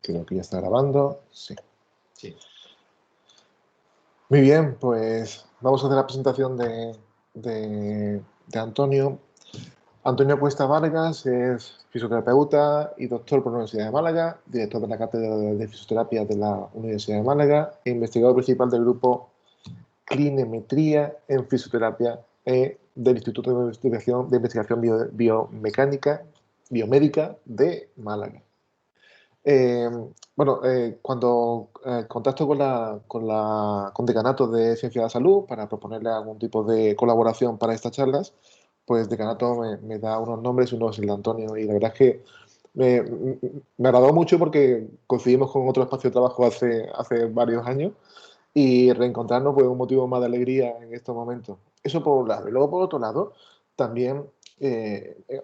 Creo que ya está grabando. Sí. Sí. Muy bien, pues vamos a hacer la presentación de Antonio. Antonio Cuesta Vargas es fisioterapeuta y doctor por la Universidad de Málaga, director de la Cátedra de Fisioterapia de la Universidad de Málaga e investigador principal del grupo Clinemetría en Fisioterapia del Instituto de Investigación Biomecánica, Biomédica de Málaga. Cuando contacto con Decanato de Ciencia de la Salud para proponerle algún tipo de colaboración para estas charlas, pues Decanato me da unos nombres, uno es el de Antonio, y la verdad es que me agradó mucho porque coincidimos con otro espacio de trabajo hace varios años y reencontrarnos fue un motivo más de alegría en estos momentos. Eso por un lado. Y luego por otro lado, también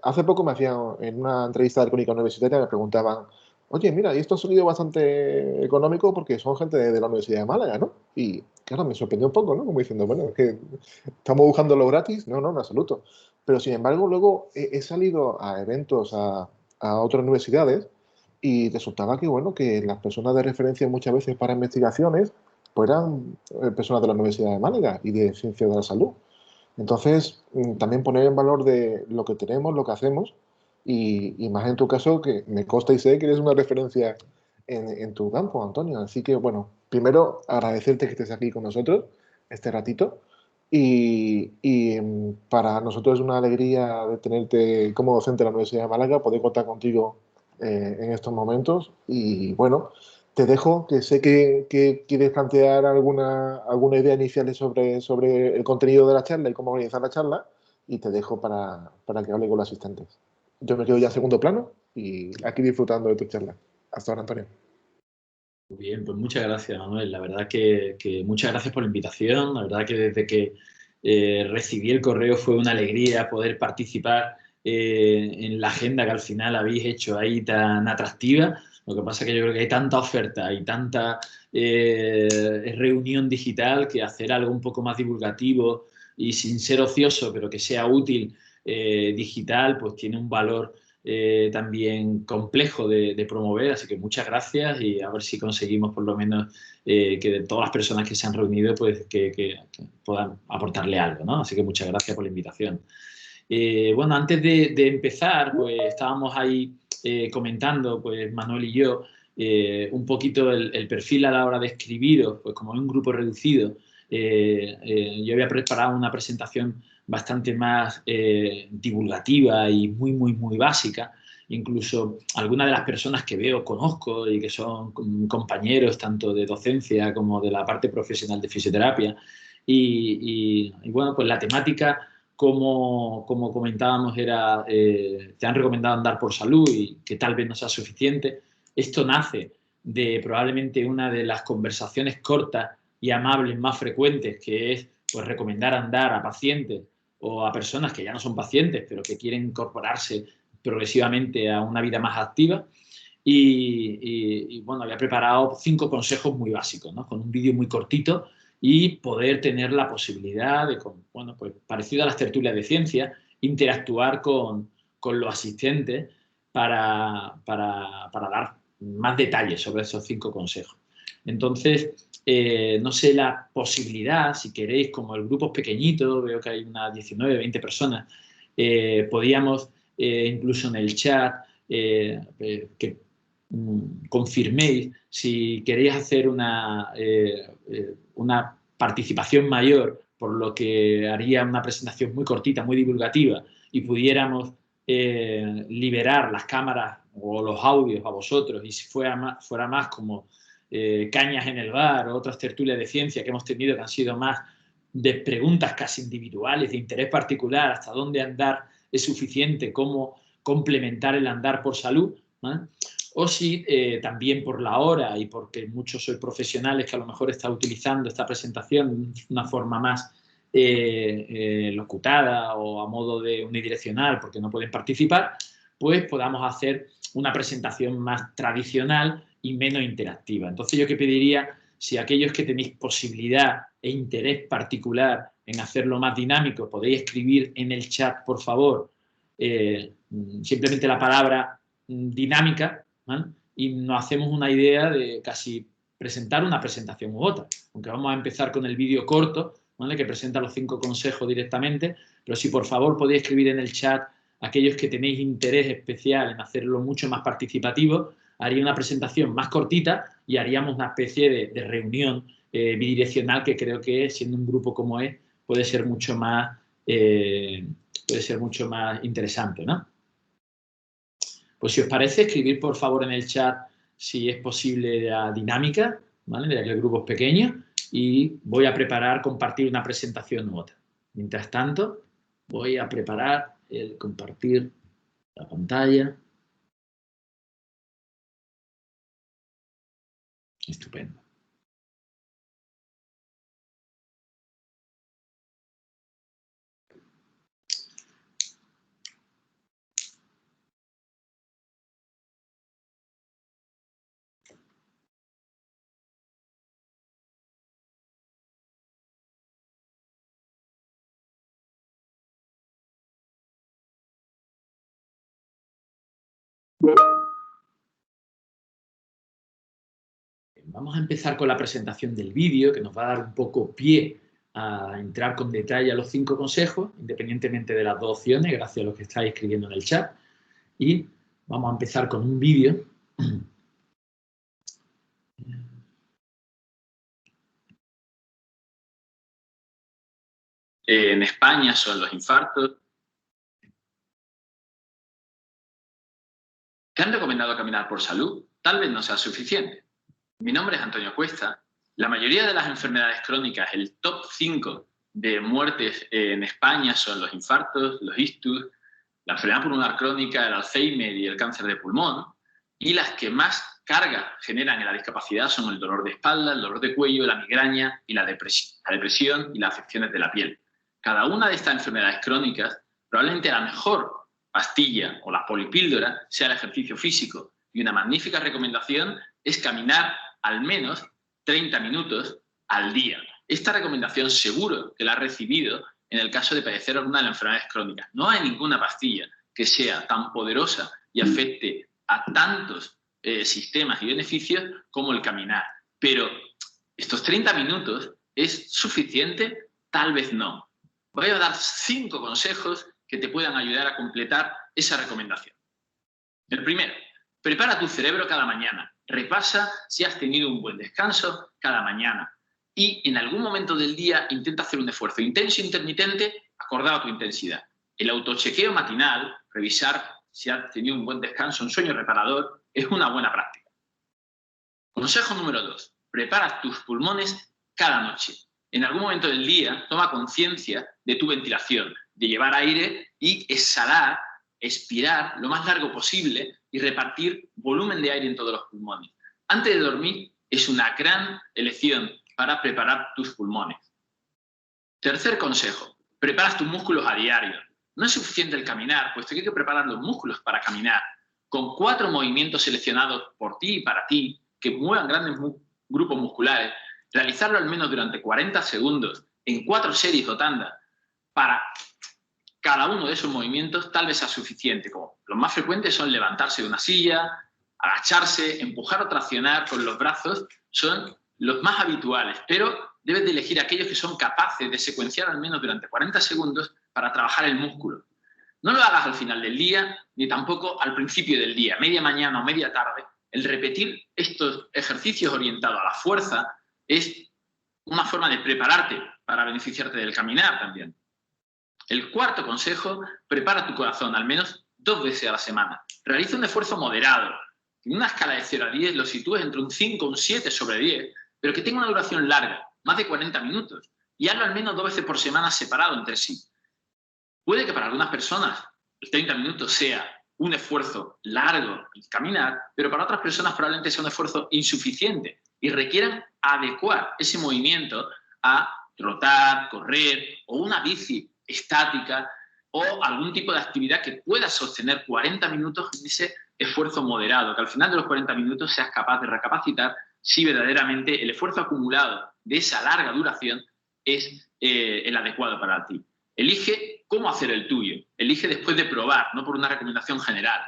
hace poco me hacían en una entrevista de crónica universitaria, me preguntaban: oye, mira, y esto ha salido bastante económico porque son gente de la Universidad de Málaga, ¿no? Y claro, me sorprendió un poco, ¿no? Como diciendo, bueno, es que estamos buscando lo gratis. No, no, en absoluto. Pero sin embargo, luego he salido a eventos a otras universidades y resultaba que, bueno, que las personas de referencia muchas veces para investigaciones pues eran personas de la Universidad de Málaga y de Ciencias de la Salud. Entonces, también poner en valor de lo que tenemos, lo que hacemos, y más en tu caso, que me consta y sé que eres una referencia en tu campo, Antonio. Así que, bueno, primero agradecerte que estés aquí con nosotros este ratito. Para nosotros es una alegría de tenerte como docente de la Universidad de Málaga, poder contar contigo en estos momentos. Y bueno, te dejo, que sé que quieres plantear alguna idea inicial sobre el contenido de la charla y cómo organizar la charla, y te dejo para que hable con los asistentes. Yo me quedo ya en segundo plano y aquí disfrutando de tu charla. Hasta ahora, Antonio. Muy bien, pues muchas gracias, Manuel. La verdad que muchas gracias por la invitación. La verdad que desde que recibí el correo fue una alegría poder participar en la agenda que al final habéis hecho ahí tan atractiva. Lo que pasa es que yo creo que hay tanta oferta y tanta reunión digital que hacer algo un poco más divulgativo y sin ser ocioso, pero que sea útil digital, pues tiene un valor también complejo de promover, así que muchas gracias y a ver si conseguimos por lo menos que de todas las personas que se han reunido pues que puedan aportarle algo, ¿no? Así que muchas gracias por la invitación. Bueno, antes de empezar, pues estábamos ahí comentando, pues Manuel y yo, un poquito el perfil a la hora de escribiros, pues como en un grupo reducido. Yo había preparado una presentación bastante más divulgativa y muy básica. Incluso algunas de las personas que veo conozco y que son compañeros tanto de docencia como de la parte profesional de fisioterapia. Y bueno, pues la temática, como comentábamos, era te han recomendado andar por salud y que tal vez no sea suficiente. Esto nace de probablemente una de las conversaciones cortas y amables más frecuentes, que es pues recomendar andar a pacientes o a personas que ya no son pacientes, pero que quieren incorporarse progresivamente a una vida más activa. Bueno, había preparado 5 consejos muy básicos, ¿no? Con un vídeo muy cortito y poder tener la posibilidad de, bueno, pues parecido a las tertulias de ciencia, interactuar con los asistentes para dar más detalles sobre esos 5 consejos. Entonces, no sé la posibilidad, si queréis, como el grupo es pequeñito, veo que hay unas 19, 20 personas, podíamos incluso en el chat que confirméis si queréis hacer una participación mayor, por lo que haría una presentación muy cortita, muy divulgativa, y pudiéramos liberar las cámaras o los audios a vosotros, y si fuera más como cañas en el bar o otras tertulias de ciencia que hemos tenido que han sido más de preguntas casi individuales, de interés particular, hasta dónde andar es suficiente, cómo complementar el andar por salud, ¿no? O si también por la hora y porque muchos sois profesionales que a lo mejor está utilizando esta presentación de una forma más locutada o a modo de unidireccional porque no pueden participar, pues podamos hacer una presentación más tradicional y menos interactiva. Entonces yo que pediría, si aquellos que tenéis posibilidad e interés particular en hacerlo más dinámico, podéis escribir en el chat, por favor, simplemente la palabra dinámica, ¿eh? y nos hacemos una idea de casi presentar una presentación u otra. Aunque vamos a empezar con el vídeo corto, ¿vale?, que presenta los 5 consejos directamente, pero si por favor podéis escribir en el chat aquellos que tenéis interés especial en hacerlo mucho más participativo, haría una presentación más cortita y haríamos una especie de reunión bidireccional que creo que, siendo un grupo como es, puede ser mucho más interesante, ¿no? Pues si os parece, escribid por favor en el chat si es posible la dinámica, ¿vale?, de que el grupo es pequeño, y voy a preparar compartir una presentación u otra. Mientras tanto, voy a preparar el compartir la pantalla. Estupendo. Vamos a empezar con la presentación del vídeo, que nos va a dar un poco pie a entrar con detalle a los 5 consejos, independientemente de las 2 opciones, gracias a los que estáis escribiendo en el chat. Y vamos a empezar con un vídeo. En España son los infartos. ¿Te han recomendado caminar por salud? Tal vez no sea suficiente. Mi nombre es Antonio Cuesta. La mayoría de las enfermedades crónicas, el top 5 de muertes en España son los infartos, los ictus, la enfermedad pulmonar crónica, el Alzheimer y el cáncer de pulmón. Y las que más carga generan en la discapacidad son el dolor de espalda, el dolor de cuello, la migraña y la depresión y las afecciones de la piel. Cada una de estas enfermedades crónicas, probablemente la mejor pastilla o la polipíldora sea el ejercicio físico. Y una magnífica recomendación es caminar al menos 30 minutos al día. Esta recomendación seguro que la has recibido en el caso de padecer alguna de las enfermedades crónicas. No hay ninguna pastilla que sea tan poderosa y afecte a tantos sistemas y beneficios como el caminar. Pero estos 30 minutos ¿es suficiente? Tal vez no. Voy a dar 5 consejos que te puedan ayudar a completar esa recomendación. El primero, prepara tu cerebro cada mañana. Repasa si has tenido un buen descanso cada mañana. Y en algún momento del día intenta hacer un esfuerzo intenso e intermitente acordado a tu intensidad. El autochequeo matinal, revisar si has tenido un buen descanso, un sueño reparador, es una buena práctica. Consejo número 2. Prepara tus pulmones cada noche. En algún momento del día, toma conciencia de tu ventilación, de llevar aire y exhalar, expirar lo más largo posible y repartir volumen de aire en todos los pulmones. Antes de dormir es una gran elección para preparar tus pulmones. Tercer consejo, preparas tus músculos a diario. No es suficiente el caminar, puesto que hay que preparar los músculos para caminar. Con 4 movimientos seleccionados por ti y para ti, que muevan grandes grupos musculares, realizarlo al menos durante 40 segundos en 4 series o tandas para cada uno de esos movimientos tal vez sea suficiente. Como los más frecuentes son levantarse de una silla, agacharse, empujar o traccionar con los brazos, son los más habituales, pero debes de elegir aquellos que son capaces de secuenciar al menos durante 40 segundos para trabajar el músculo. No lo hagas al final del día, ni tampoco al principio del día, media mañana o media tarde. El repetir estos ejercicios orientados a la fuerza es una forma de prepararte para beneficiarte del caminar también. El cuarto consejo, prepara tu corazón al menos 2 veces a la semana. Realiza un esfuerzo moderado. En una escala de 0 a 10 lo sitúes entre un 5 o un 7 sobre 10, pero que tenga una duración larga, más de 40 minutos. Y hazlo al menos 2 veces por semana separado entre sí. Puede que para algunas personas el 30 minutos sea un esfuerzo largo el caminar, pero para otras personas probablemente sea un esfuerzo insuficiente y requieran adecuar ese movimiento a trotar, correr o una bici estática o algún tipo de actividad que pueda sostener 40 minutos en ese esfuerzo moderado, que al final de los 40 minutos seas capaz de recapacitar si verdaderamente el esfuerzo acumulado de esa larga duración es el adecuado para ti. Elige cómo hacer el tuyo, elige después de probar, no por una recomendación general.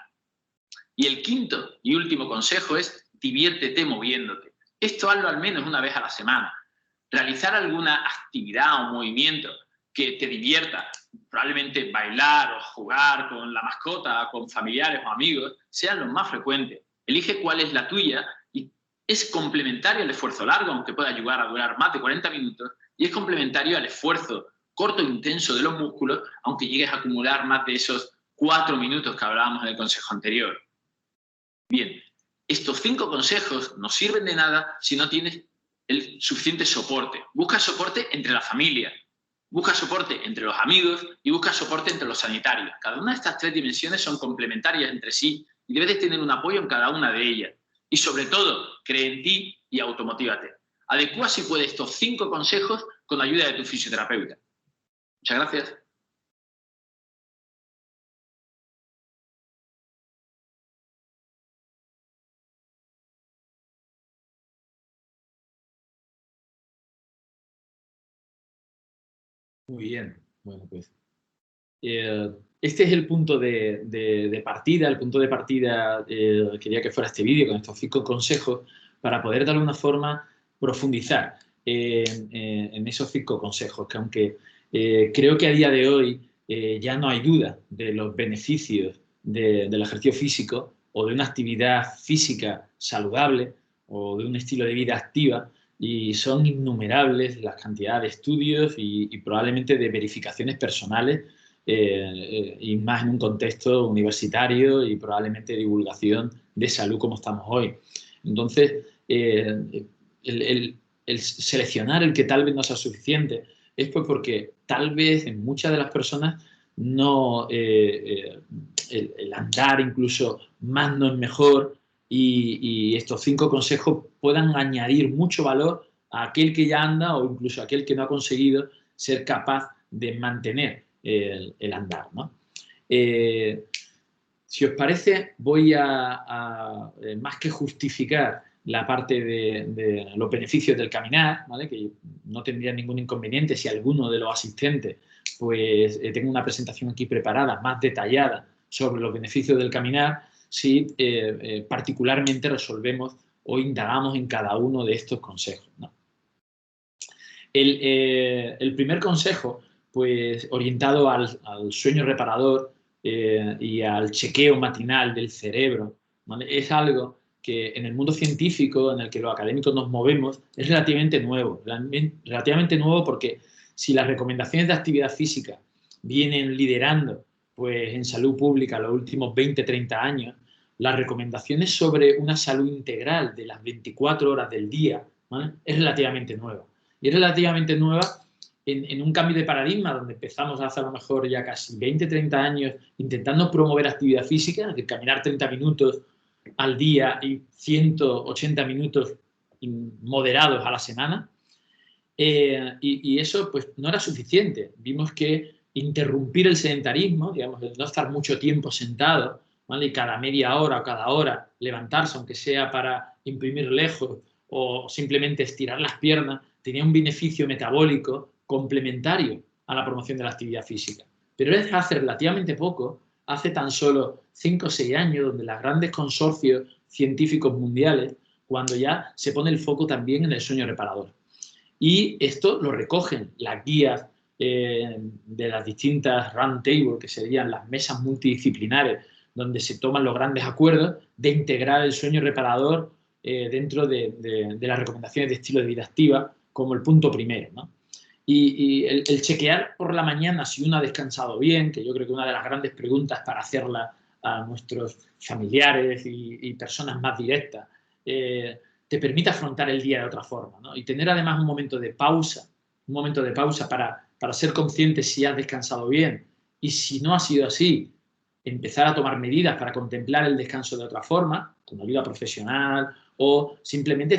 Y el quinto y último consejo es diviértete moviéndote. Esto hazlo al menos una vez a la semana. Realizar alguna actividad o movimiento que te divierta, probablemente bailar o jugar con la mascota, con familiares o amigos, sean los más frecuentes. Elige cuál es la tuya y es complementario al esfuerzo largo, aunque pueda ayudar a durar más de 40 minutos, y es complementario al esfuerzo corto e intenso de los músculos, aunque llegues a acumular más de esos 4 minutos que hablábamos en el consejo anterior. Bien, estos 5 consejos no sirven de nada si no tienes el suficiente soporte. Busca soporte entre la familia, busca soporte entre los amigos y busca soporte entre los sanitarios. Cada una de estas 3 dimensiones son complementarias entre sí y debes de tener un apoyo en cada una de ellas. Y sobre todo, cree en ti y automotívate. Adecúa si puedes estos 5 consejos con la ayuda de tu fisioterapeuta. Muchas gracias. Muy bien. Bueno, pues este es el punto de partida. El punto de partida quería que fuera este vídeo con estos 5 consejos para poder de alguna forma profundizar en esos 5 consejos, que aunque creo que a día de hoy ya no hay duda de los beneficios del ejercicio físico o de una actividad física saludable o de un estilo de vida activa, y son innumerables las cantidades de estudios y probablemente de verificaciones personales, y más en un contexto universitario y probablemente divulgación de salud como estamos hoy. Entonces, el seleccionar el que tal vez no sea suficiente es pues porque tal vez en muchas de las personas no, el andar incluso más no es mejor, y estos 5 consejos puedan añadir mucho valor a aquel que ya anda o incluso a aquel que no ha conseguido ser capaz de mantener el andar, ¿no? Si os parece, voy a más que justificar la parte de los beneficios del caminar, ¿vale? Que no tendría ningún inconveniente si alguno de los asistentes, pues tengo una presentación aquí preparada, más detallada sobre los beneficios del caminar, si particularmente resolvemos o indagamos en cada uno de estos consejos, ¿no? El primer consejo, pues orientado al sueño reparador y al chequeo matinal del cerebro, ¿vale? Es algo que en el mundo científico en el que los académicos nos movemos es relativamente nuevo porque si las recomendaciones de actividad física vienen liderando pues en salud pública los últimos 20-30 años, las recomendaciones sobre una salud integral de las 24 horas del día, ¿vale? Es relativamente nueva. Y es relativamente nueva en un cambio de paradigma donde empezamos hace a lo mejor ya casi 20-30 años intentando promover actividad física, de caminar 30 minutos al día y 180 minutos moderados a la semana. Y eso pues no era suficiente. Vimos que interrumpir el sedentarismo, digamos, el no estar mucho tiempo sentado, ¿vale? Y cada media hora o cada hora levantarse, aunque sea para imprimir lejos o simplemente estirar las piernas, tenía un beneficio metabólico complementario a la promoción de la actividad física. Pero es hace relativamente poco, hace tan solo 5 o 6 años, donde los grandes consorcios científicos mundiales, cuando ya se pone el foco también en el sueño reparador. Y esto lo recogen las guías de las distintas round tables, que serían las mesas multidisciplinares, donde se toman los grandes acuerdos de integrar el sueño reparador dentro de las recomendaciones de estilo de vida activa como el punto primero, ¿no? Y el chequear por la mañana si uno ha descansado bien, que yo creo que una de las grandes preguntas para hacerla a nuestros familiares y personas más directas, te permite afrontar el día de otra forma, ¿no? Y tener además un momento de pausa para ser consciente si has descansado bien, y si no ha sido así, empezar a tomar medidas para contemplar el descanso de otra forma, con ayuda profesional o simplemente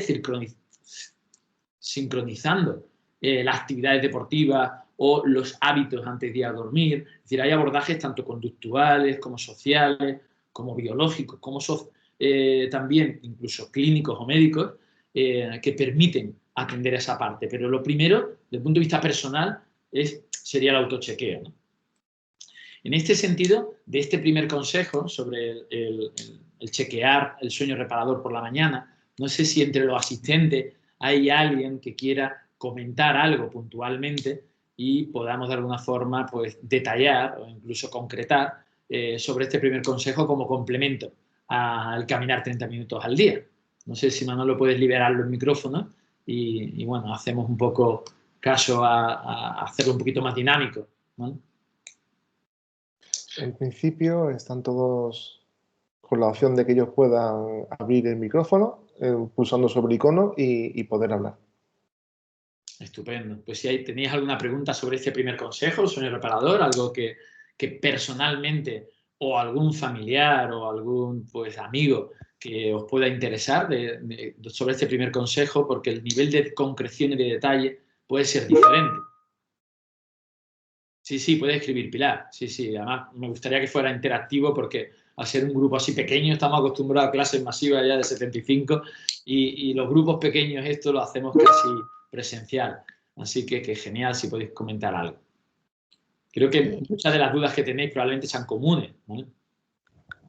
sincronizando las actividades deportivas o los hábitos antes de ir a dormir. Es decir, hay abordajes tanto conductuales como sociales, como biológicos, como también incluso clínicos o médicos que permiten atender esa parte. Pero lo primero, desde el punto de vista personal, sería el autochequeo, ¿no? En este sentido, de este primer consejo sobre el chequear el sueño reparador por la mañana, no sé si entre los asistentes hay alguien que quiera comentar algo puntualmente y podamos de alguna forma pues, detallar o incluso concretar sobre este primer consejo como complemento al caminar 30 minutos al día. No sé si Manolo puedes liberar los micrófonos y bueno, hacemos un poco caso a hacerlo un poquito más dinámico, ¿no? En principio están todos con la opción de que ellos puedan abrir el micrófono, pulsando sobre el icono y poder hablar. Estupendo. Pues si tenéis alguna pregunta sobre este primer consejo, el sueño reparador, algo que personalmente o algún familiar o algún pues, amigo que os pueda interesar sobre este primer consejo, porque el nivel de concreción y de detalle puede ser diferente. Sí, sí, puede escribir Pilar. Sí, sí. Además, me gustaría que fuera interactivo porque al ser un grupo así pequeño estamos acostumbrados a clases masivas ya de 75 y los grupos pequeños esto lo hacemos casi presencial. Así que genial si podéis comentar algo. Creo que muchas de las dudas que tenéis probablemente sean comunes, ¿vale?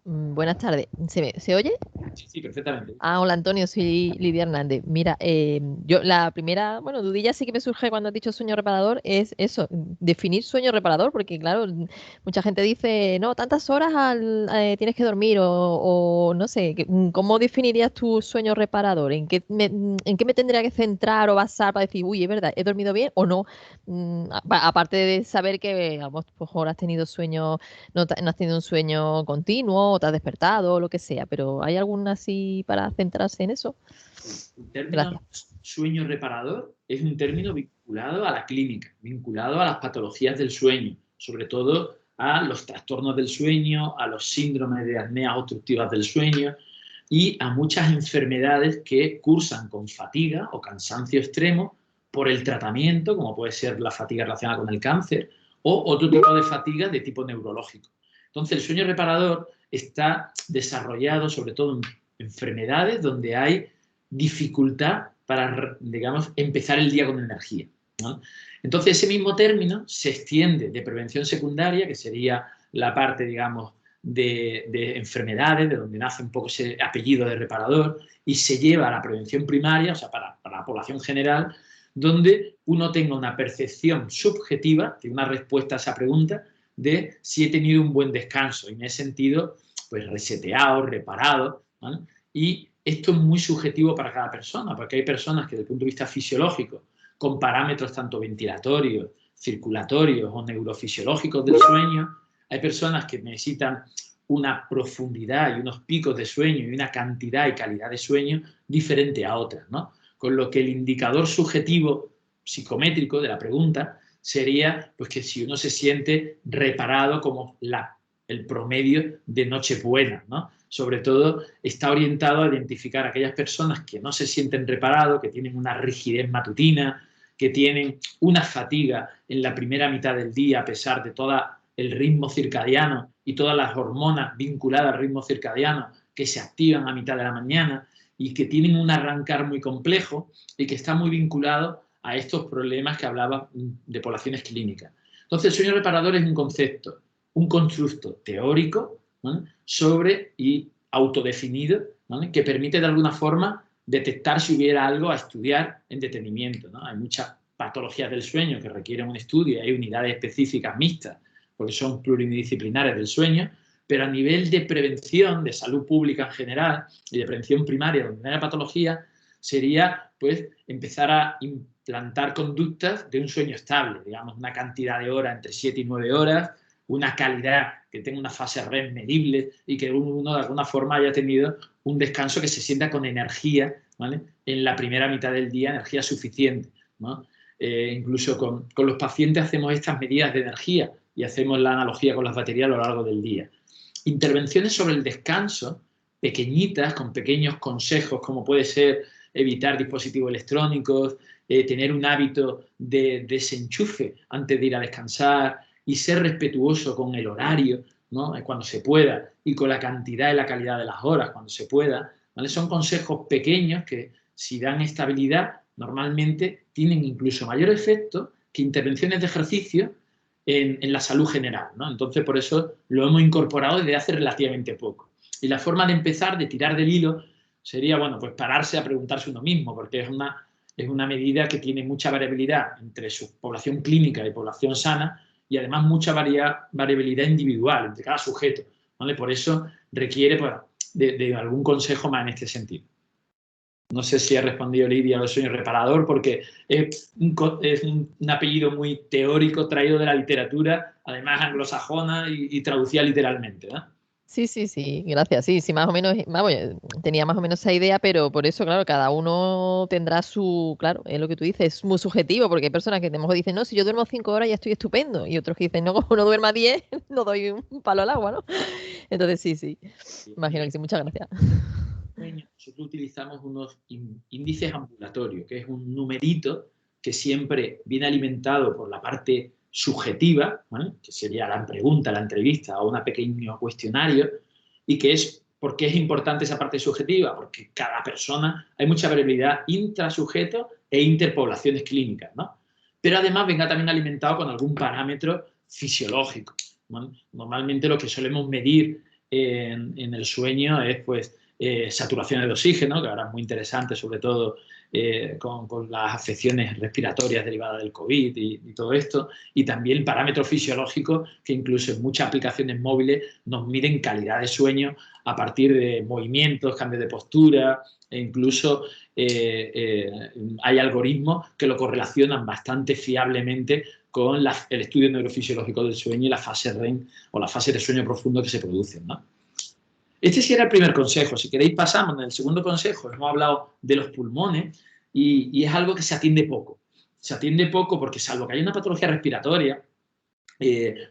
Buenas tardes. ¿Se oye? Sí, sí, perfectamente. Hola Antonio, soy Lidia Hernández. Mira, yo la primera, bueno, dudilla sí que me surge cuando has dicho sueño reparador, es eso, definir sueño reparador, porque claro, mucha gente dice, no, tantas horas tienes que dormir, o no sé, ¿cómo definirías tu sueño reparador? ¿En qué me tendría que centrar o basar para decir, uy, es verdad, he dormido bien o no? Aparte de saber que a lo mejor has tenido sueño, no has tenido un sueño continuo, o te has despertado, o lo que sea, pero ¿hay alguna así para centrarse en eso? El término Gracias. sueño reparador es un término vinculado a la clínica, vinculado a las patologías del sueño, sobre todo a los trastornos del sueño, a los síndromes de apneas obstructivas del sueño y a muchas enfermedades que cursan con fatiga o cansancio extremo por el tratamiento, como puede ser la fatiga relacionada con el cáncer o otro tipo de fatiga de tipo neurológico. Entonces, el sueño reparador está desarrollado sobre todo en enfermedades donde hay dificultad para, digamos, empezar el día con energía, ¿no? Entonces, ese mismo término se extiende de prevención secundaria, que sería la parte, digamos, de enfermedades, de donde nace un poco ese apellido de reparador, y se lleva a la prevención primaria, o sea, para la población general, donde uno tenga una percepción subjetiva, de una respuesta a esa pregunta, de si he tenido un buen descanso, y en ese sentido, pues reseteado, reparado, ¿vale? Y esto es muy subjetivo para cada persona, porque hay personas que desde el punto de vista fisiológico, con parámetros tanto ventilatorios, circulatorios o neurofisiológicos del sueño, hay personas que necesitan una profundidad y unos picos de sueño y una cantidad y calidad de sueño diferente a otras, ¿no? Con lo que el indicador subjetivo psicométrico de la pregunta sería pues, que si uno se siente reparado como el promedio de Nochebuena, ¿no? Sobre todo está orientado a identificar a aquellas personas que no se sienten reparados, que tienen una rigidez matutina, que tienen una fatiga en la primera mitad del día a pesar de todo el ritmo circadiano y todas las hormonas vinculadas al ritmo circadiano que se activan a mitad de la mañana y que tienen un arrancar muy complejo y que está muy vinculado a estos problemas que hablaba de poblaciones clínicas. Entonces, el sueño reparador es un concepto, un constructo teórico, ¿no? Sobre y autodefinido, ¿no? Que permite de alguna forma detectar si hubiera algo a estudiar en detenimiento, ¿no? Hay muchas patologías del sueño que requieren un estudio, hay unidades específicas mixtas porque son pluridisciplinares del sueño, pero a nivel de prevención, de salud pública en general y de prevención primaria donde haya patología, sería pues empezar a implantar conductas de un sueño estable, digamos una cantidad de horas entre 7 y 9 horas, una calidad que tenga una fase REM medible y que uno de alguna forma haya tenido un descanso que se sienta con energía, ¿vale? En la primera mitad del día, energía suficiente, ¿no? Incluso con los pacientes hacemos estas medidas de energía y hacemos la analogía con las baterías a lo largo del día. Intervenciones sobre el descanso, pequeñitas, con pequeños consejos, como puede ser evitar dispositivos electrónicos, tener un hábito de desenchufe antes de ir a descansar y ser respetuoso con el horario, ¿no? Cuando se pueda, y con la cantidad y la calidad de las horas cuando se pueda, ¿vale? Son consejos pequeños que, si dan estabilidad, normalmente tienen incluso mayor efecto que intervenciones de ejercicio en la salud general, ¿no? Entonces, por eso lo hemos incorporado desde hace relativamente poco. Y la forma de empezar, de tirar del hilo, sería, bueno, pues pararse a preguntarse uno mismo, porque es una medida que tiene mucha variabilidad entre su población clínica y población sana, y además mucha variabilidad individual entre cada sujeto, ¿vale? Por eso requiere, pues, de algún consejo más en este sentido. No sé si ha respondido Lidia al sueño reparador, porque es un apellido muy teórico traído de la literatura, además anglosajona y traducida literalmente, ¿no? Sí, gracias. Sí, más o menos, tenía más o menos esa idea, pero por eso, claro, cada uno tendrá claro, es lo que tú dices, es muy subjetivo, porque hay personas que a lo mejor dicen, no, si yo duermo 5 horas ya estoy estupendo, y otros que dicen, no, como no duerma 10, no doy un palo al agua, ¿no? Entonces, sí, imagino que sí, muchas gracias. Nosotros utilizamos unos índices ambulatorios, que es un numerito que siempre viene alimentado por la parte subjetiva, ¿vale? Que sería la pregunta, la entrevista o un pequeño cuestionario, y que es, ¿por qué es importante esa parte subjetiva? Porque cada persona, hay mucha variabilidad intrasujeto e interpoblaciones clínicas, ¿no? Pero además venga también alimentado con algún parámetro fisiológico, ¿no? Normalmente lo que solemos medir en el sueño es, pues, saturaciones de oxígeno, que ahora es muy interesante, sobre todo con las afecciones respiratorias derivadas del COVID y todo esto, y también parámetros fisiológicos que incluso en muchas aplicaciones móviles nos miden calidad de sueño a partir de movimientos, cambios de postura, e incluso hay algoritmos que lo correlacionan bastante fiablemente con el estudio neurofisiológico del sueño y la fase REM o la fase de sueño profundo que se producen, ¿no? Este sí era el primer consejo. Si queréis pasamos en el segundo consejo. Hemos hablado de los pulmones y es algo que se atiende poco. Se atiende poco porque, salvo que haya una patología respiratoria,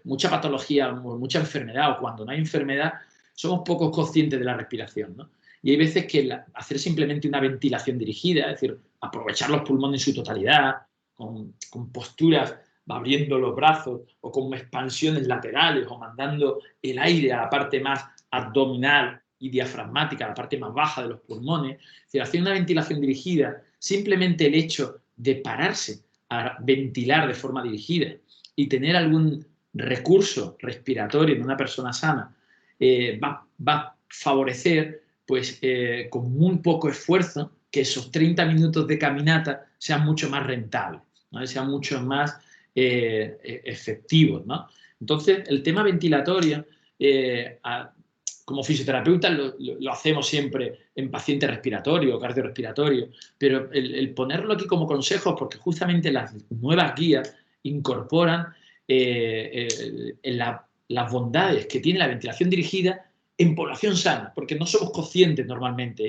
mucha patología, mucha enfermedad, o cuando no hay enfermedad, somos poco conscientes de la respiración, ¿no? Y hay veces que hacer simplemente una ventilación dirigida, es decir, aprovechar los pulmones en su totalidad, con posturas, abriendo los brazos o con expansiones laterales o mandando el aire a la parte más abdominal y diafragmática, la parte más baja de los pulmones. Es decir, hacer una ventilación dirigida, simplemente el hecho de pararse a ventilar de forma dirigida y tener algún recurso respiratorio en una persona sana va a favorecer, pues, con muy poco esfuerzo, que esos 30 minutos de caminata sean mucho más rentables, ¿no? Sean mucho más efectivos, ¿no? Entonces, el tema ventilatorio, como fisioterapeutas lo hacemos siempre en pacientes respiratorios o cardiorrespiratorios, pero el ponerlo aquí como consejos, porque justamente las nuevas guías incorporan las bondades que tiene la ventilación dirigida en población sana, porque no somos conscientes normalmente.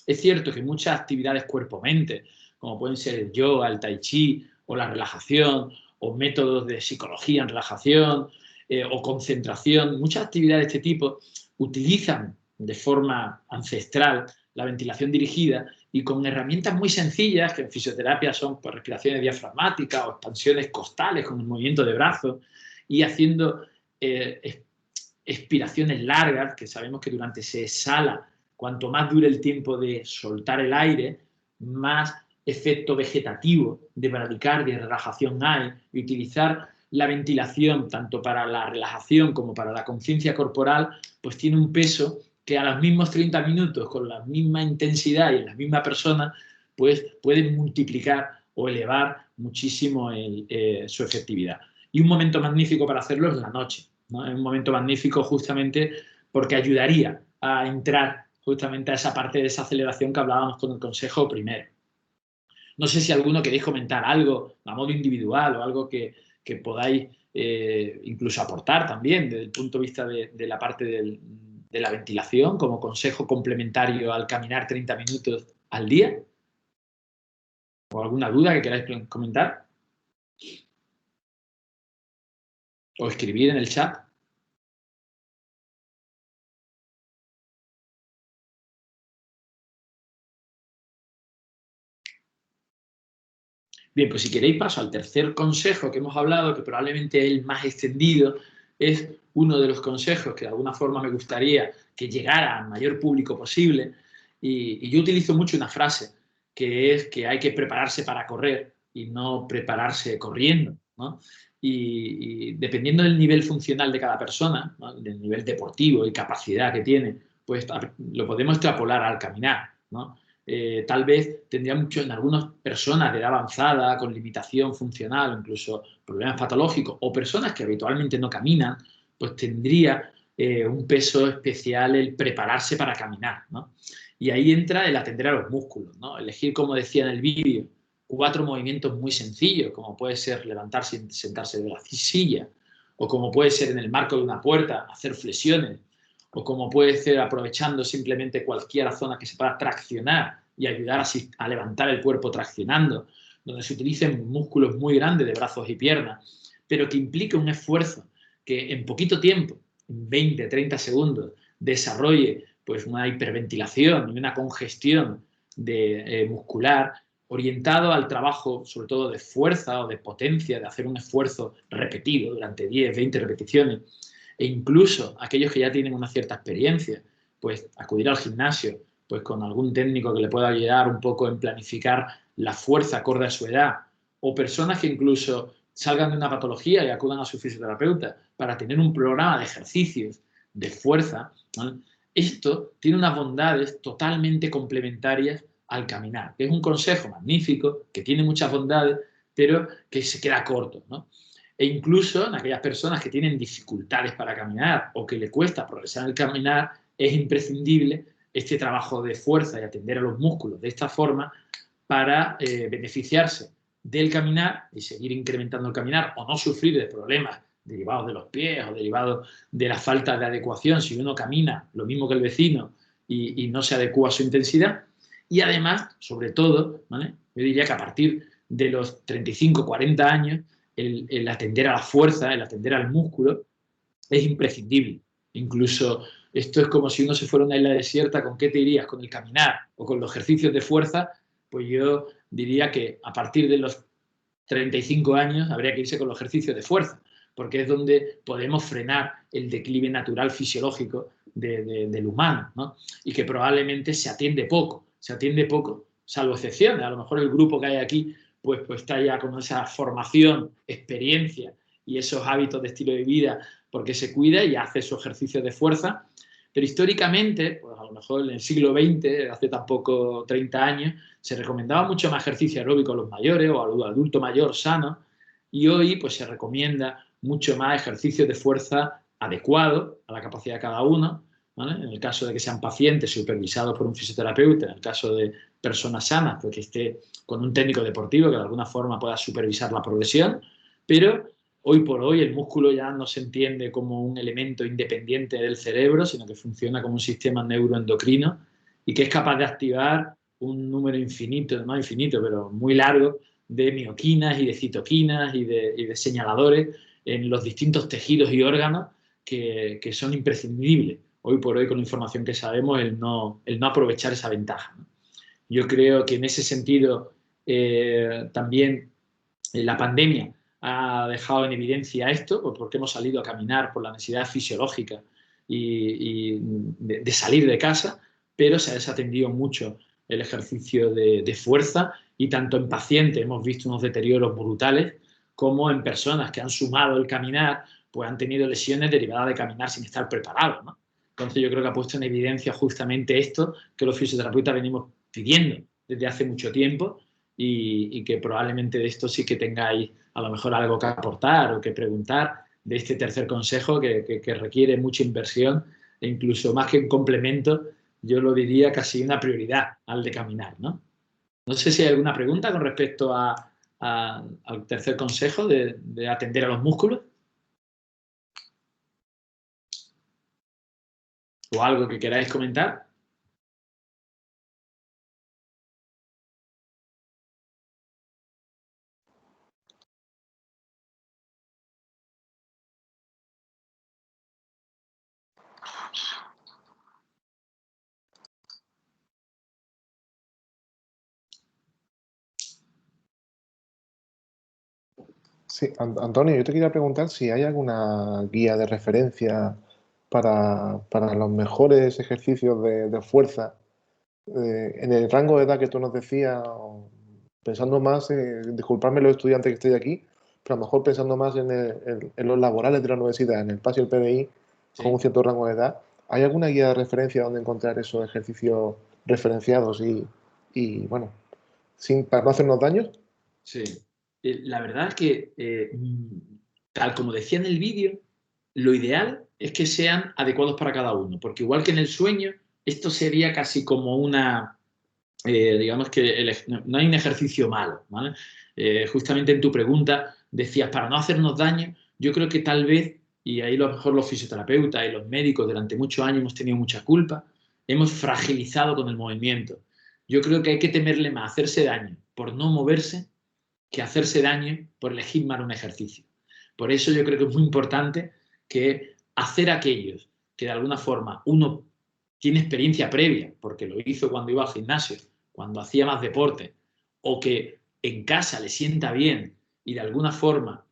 Es cierto que muchas actividades cuerpo-mente, como pueden ser el yoga, el tai chi o la relajación, o métodos de psicología en relajación o concentración, muchas actividades de este tipo utilizan de forma ancestral la ventilación dirigida y con herramientas muy sencillas, que en fisioterapia son, pues, respiraciones diafragmáticas o expansiones costales con el movimiento de brazos, y haciendo expiraciones largas, que sabemos que durante se exhala, cuanto más dure el tiempo de soltar el aire, más efecto vegetativo de bradicardia y relajación hay, y utilizar la ventilación tanto para la relajación como para la conciencia corporal, pues tiene un peso que a los mismos 30 minutos, con la misma intensidad y en la misma persona, pues pueden multiplicar o elevar muchísimo su efectividad. Y un momento magnífico para hacerlo es la noche, ¿no? Es un momento magnífico justamente porque ayudaría a entrar justamente a esa parte de esa aceleración que hablábamos con el consejo primero. No sé si alguno queréis comentar algo a modo individual o algo que podáis incluso aportar también desde el punto de vista de la parte de la ventilación como consejo complementario al caminar 30 minutos al día. ¿O alguna duda que queráis comentar? O escribir en el chat. Bien, pues si queréis paso al tercer consejo que hemos hablado, que probablemente es el más extendido, es uno de los consejos que de alguna forma me gustaría que llegara al mayor público posible. Y yo utilizo mucho una frase, que es que hay que prepararse para correr y no prepararse corriendo, ¿no? y dependiendo del nivel funcional de cada persona, ¿no?, del nivel deportivo y capacidad que tiene, pues lo podemos extrapolar al caminar, ¿no? Tal vez tendría mucho en algunas personas de edad avanzada, con limitación funcional, incluso problemas patológicos, o personas que habitualmente no caminan, pues tendría un peso especial el prepararse para caminar, ¿no? Y ahí entra el atender a los músculos, ¿no? Elegir, como decía en el vídeo, 4 movimientos muy sencillos, como puede ser levantarse y sentarse de la silla, o como puede ser en el marco de una puerta, hacer flexiones, o como puede ser aprovechando simplemente cualquier zona que se pueda traccionar y ayudar a levantar el cuerpo traccionando, donde se utilicen músculos muy grandes de brazos y piernas, pero que implique un esfuerzo que en poquito tiempo, en 20, 30 segundos, desarrolle pues una hiperventilación y una congestión muscular orientado al trabajo, sobre todo de fuerza o de potencia, de hacer un esfuerzo repetido durante 10, 20 repeticiones, e incluso aquellos que ya tienen una cierta experiencia, pues acudir al gimnasio, pues con algún técnico que le pueda ayudar un poco en planificar la fuerza acorde a su edad, o personas que incluso salgan de una patología y acudan a su fisioterapeuta para tener un programa de ejercicios de fuerza, ¿no? Esto tiene unas bondades totalmente complementarias al caminar, que es un consejo magnífico, que tiene muchas bondades, pero que se queda corto, ¿no? E incluso en aquellas personas que tienen dificultades para caminar o que le cuesta progresar en el caminar, es imprescindible este trabajo de fuerza y atender a los músculos de esta forma para beneficiarse del caminar y seguir incrementando el caminar o no sufrir de problemas derivados de los pies o derivados de la falta de adecuación si uno camina lo mismo que el vecino y no se adecua a su intensidad. Y además, sobre todo, ¿vale?, yo diría que a partir de los 35, 40 años, el atender a la fuerza, el atender al músculo, es imprescindible. Incluso esto es como si uno se fuera a una isla desierta, ¿con qué te irías? ¿Con el caminar o con los ejercicios de fuerza? Pues yo diría que a partir de los 35 años habría que irse con los ejercicios de fuerza, porque es donde podemos frenar el declive natural fisiológico del humano, ¿no? Y que probablemente se atiende poco, salvo excepciones. A lo mejor el grupo que hay aquí pues está ya con esa formación, experiencia y esos hábitos de estilo de vida porque se cuida y hace su ejercicio de fuerza. Pero históricamente, pues a lo mejor en el siglo XX, hace tampoco 30 años, se recomendaba mucho más ejercicio aeróbico a los mayores o al adulto mayor sano, y hoy pues se recomienda mucho más ejercicio de fuerza adecuado a la capacidad de cada uno, ¿vale? En el caso de que sean pacientes supervisados por un fisioterapeuta, en el caso de personas sanas, pues que esté con un técnico deportivo que de alguna forma pueda supervisar la progresión, pero hoy por hoy el músculo ya no se entiende como un elemento independiente del cerebro, sino que funciona como un sistema neuroendocrino y que es capaz de activar un número infinito, no infinito, pero muy largo, de mioquinas y de citoquinas y de señaladores en los distintos tejidos y órganos que son imprescindibles hoy por hoy con la información que sabemos el no aprovechar esa ventaja, ¿no? Yo creo que en ese sentido también la pandemia ha dejado en evidencia esto, porque hemos salido a caminar por la necesidad fisiológica y de salir de casa, pero se ha desatendido mucho el ejercicio de fuerza y tanto en pacientes hemos visto unos deterioros brutales como en personas que han sumado el caminar, pues han tenido lesiones derivadas de caminar sin estar preparados, ¿no? Entonces yo creo que ha puesto en evidencia justamente esto que los fisioterapeutas venimos pidiendo desde hace mucho tiempo y que probablemente de esto sí que tengáis a lo mejor algo que aportar o que preguntar de este tercer consejo que requiere mucha inversión e incluso más que un complemento, yo lo diría casi una prioridad al de caminar, ¿no? No sé si hay alguna pregunta con respecto al tercer consejo de atender a los músculos o algo que queráis comentar. Sí, Antonio, yo te quería preguntar si hay alguna guía de referencia para los mejores ejercicios de fuerza en el rango de edad que tú nos decías, pensando más, disculpadme los estudiantes que estoy aquí, pero a lo mejor pensando más en los laborales de la universidad, en el PAS y el PDI, con un cierto rango de edad, ¿hay alguna guía de referencia donde encontrar esos ejercicios referenciados y bueno, para no hacernos daño? Sí. La verdad es que, tal como decía en el vídeo, lo ideal es que sean adecuados para cada uno, porque igual que en el sueño, esto sería casi como una, digamos que no hay un ejercicio malo, ¿vale? Justamente en tu pregunta decías, para no hacernos daño, yo creo que tal vez, y ahí a lo mejor los fisioterapeutas y los médicos durante muchos años hemos tenido mucha culpa, hemos fragilizado con el movimiento. Yo creo que hay que temerle más hacerse daño por no moverse que hacerse daño por elegir mal un ejercicio. Por eso yo creo que es muy importante que hacer aquellos que de alguna forma uno tiene experiencia previa, porque lo hizo cuando iba al gimnasio, cuando hacía más deporte, o que en casa le sienta bien y de alguna forma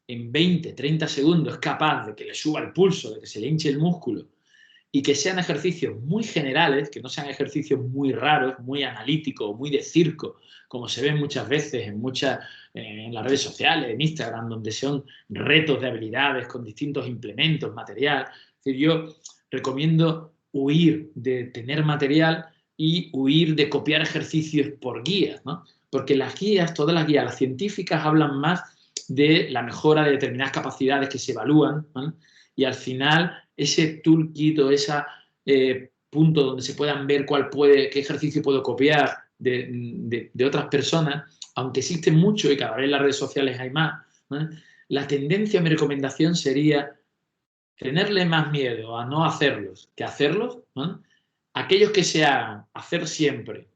en 20, 30 segundos es capaz de que le suba el pulso, de que se le hinche el músculo, y que sean ejercicios muy generales, que no sean ejercicios muy raros, muy analíticos, muy de circo, como se ven muchas veces en las redes sociales, en Instagram, donde son retos de habilidades con distintos implementos, material. Es decir, yo recomiendo huir de tener material y huir de copiar ejercicios por guías, ¿no? Porque las guías, todas las guías, las científicas hablan más de la mejora de determinadas capacidades que se evalúan, ¿no? Y al final ese toolkit o ese punto donde se puedan ver qué ejercicio puedo copiar de otras personas, aunque existen mucho y cada vez en las redes sociales hay más, ¿no? La tendencia, mi recomendación sería tenerle más miedo a no hacerlos que hacerlos, ¿no? Aquellos que se hagan, hacer siempre